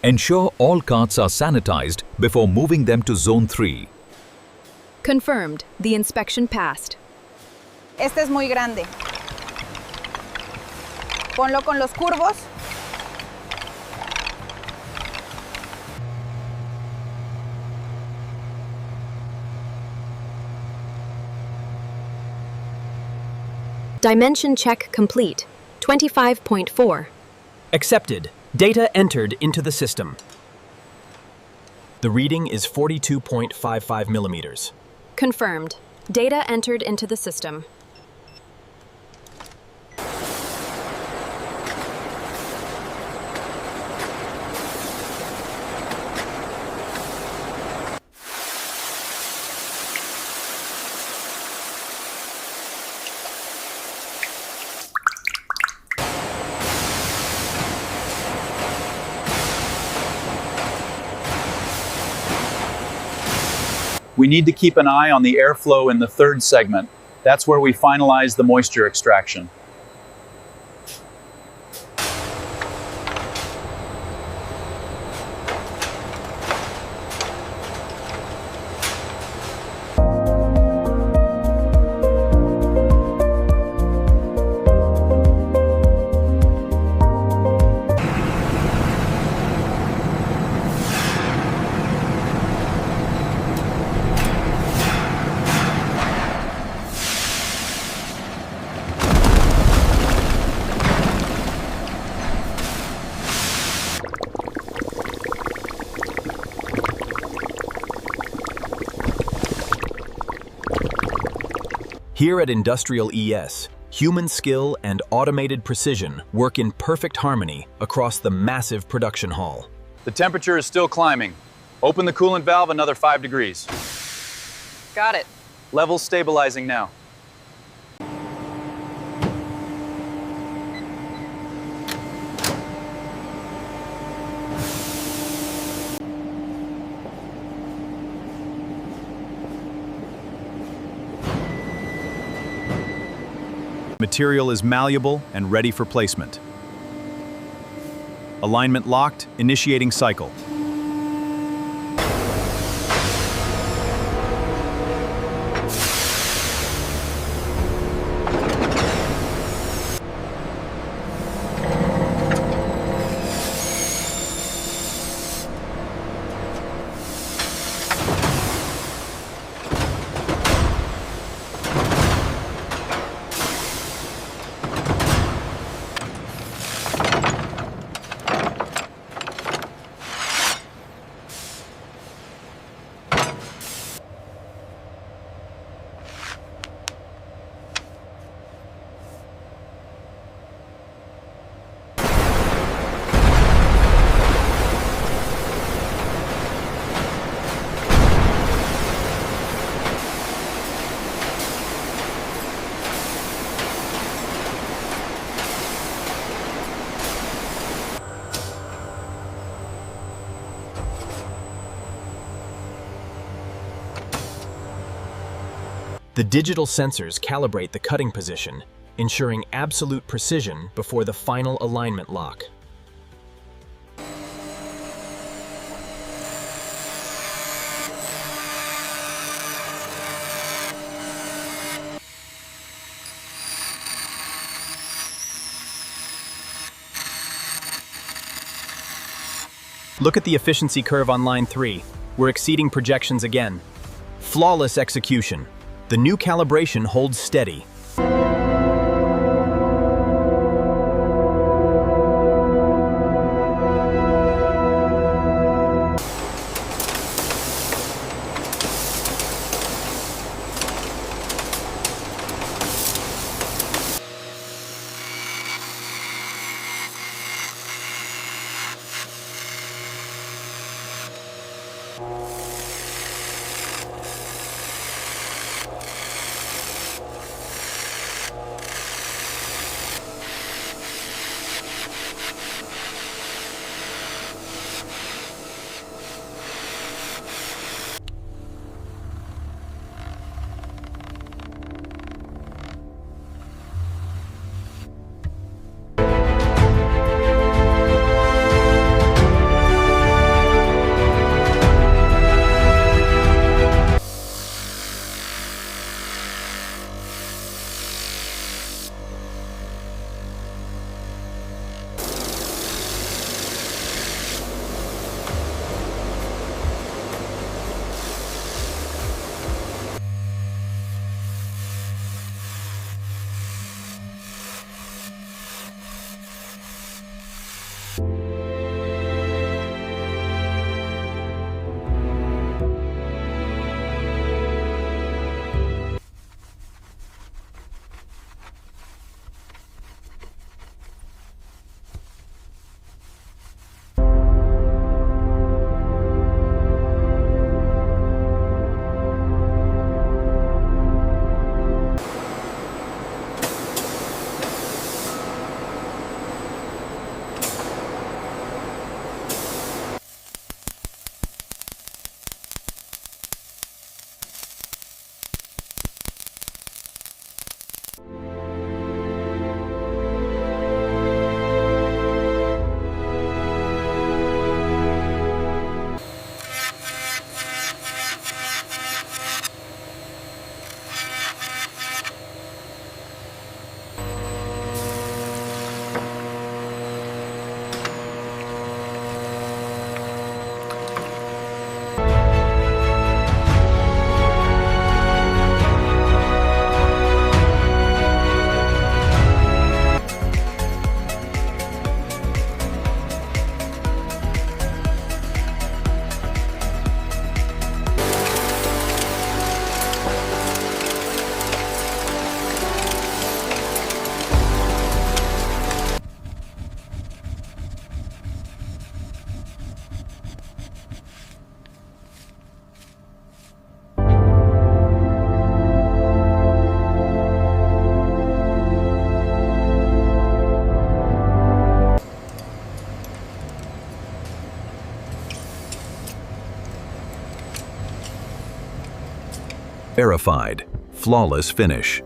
Ensure all carts are sanitized before moving them to Zone 3. Confirmed. The inspection passed. Este es muy grande. Ponlo con los curvos. Dimension check complete. 25.4. Accepted. Data entered into the system. The reading is 42.55 millimeters. Confirmed. Data entered into the system. We need to keep an eye on the airflow in the third segment. That's where we finalize the moisture extraction. Here at Industrial ES, human skill and automated precision work in perfect harmony across the massive production hall. The temperature is still climbing. Open the coolant valve another 5 degrees. Got it. Levels stabilizing now. Material is malleable and ready for placement. Alignment locked, initiating cycle. The digital sensors calibrate the cutting position, ensuring absolute precision before the final alignment lock. Look at the efficiency curve on line 3. We're exceeding projections again. Flawless execution. The new calibration holds steady. Verified. Flawless finish.